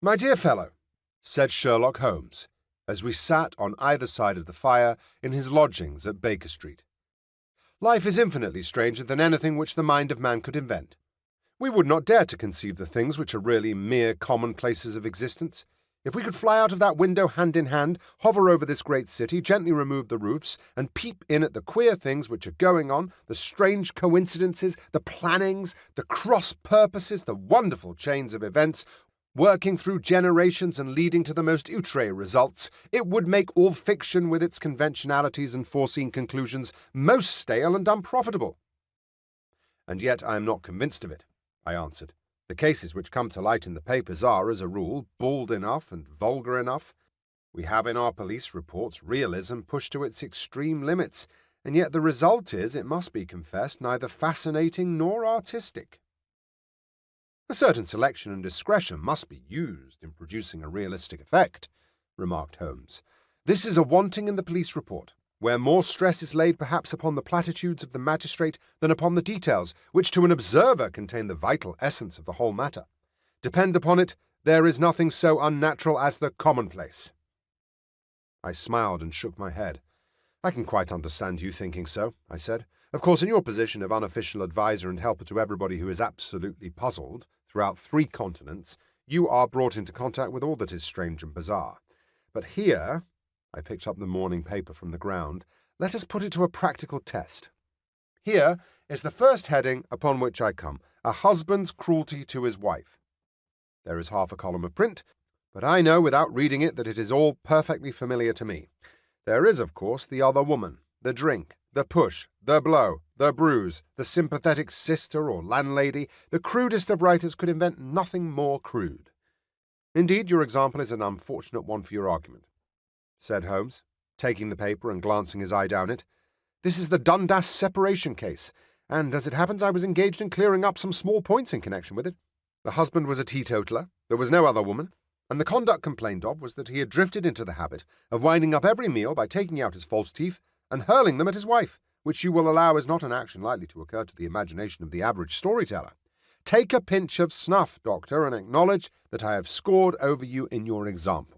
"My dear fellow," said Sherlock Holmes, as we sat on either side of the fire in his lodgings at Baker Street, "life is infinitely stranger than anything which the mind of man could invent. We would not dare to conceive the things which are really mere commonplaces of existence. If we could fly out of that window hand in hand, hover over this great city, gently remove the roofs, and peep in at the queer things which are going on, the strange coincidences, the plannings, the cross-purposes, the wonderful chains of events, working through generations and leading to the most outre results, it would make all fiction with its conventionalities and foreseen conclusions most stale and unprofitable." "And yet I am not convinced of it," I answered. "The cases which come to light in the papers are, as a rule, bald enough and vulgar enough. We have in our police reports realism pushed to its extreme limits, and yet the result is, it must be confessed, neither fascinating nor artistic." "A certain selection and discretion must be used in producing a realistic effect," remarked Holmes. "This is a wanting in the police report, where more stress is laid perhaps upon the platitudes of the magistrate than upon the details, which to an observer contain the vital essence of the whole matter. Depend upon it, there is nothing so unnatural as the commonplace." I smiled and shook my head. "I can quite understand you thinking so," I said. "Of course, in your position of unofficial adviser and helper to everybody who is absolutely puzzled throughout 3 continents, you are brought into contact with all that is strange and bizarre. But here," I picked up the morning paper from the ground, "let us put it to a practical test. Here is the first heading upon which I come, a husband's cruelty to his wife. There is half a column of print, but I know without reading it that it is all perfectly familiar to me. There is, of course, the other woman, the drink, the push, the blow, the bruise, the sympathetic sister or landlady. The crudest of writers could invent nothing more crude. Indeed, your example is an unfortunate one for your argument," said Holmes, taking the paper and glancing his eye down it. "This is the Dundas separation case, and as it happens I was engaged in clearing up some small points in connection with it. The husband was a teetotaler, there was no other woman, and the conduct complained of was that he had drifted into the habit of winding up every meal by taking out his false teeth and hurling them at his wife, which you will allow is not an action likely to occur to the imagination of the average storyteller. Take a pinch of snuff, Doctor, and acknowledge that I have scored over you in your example.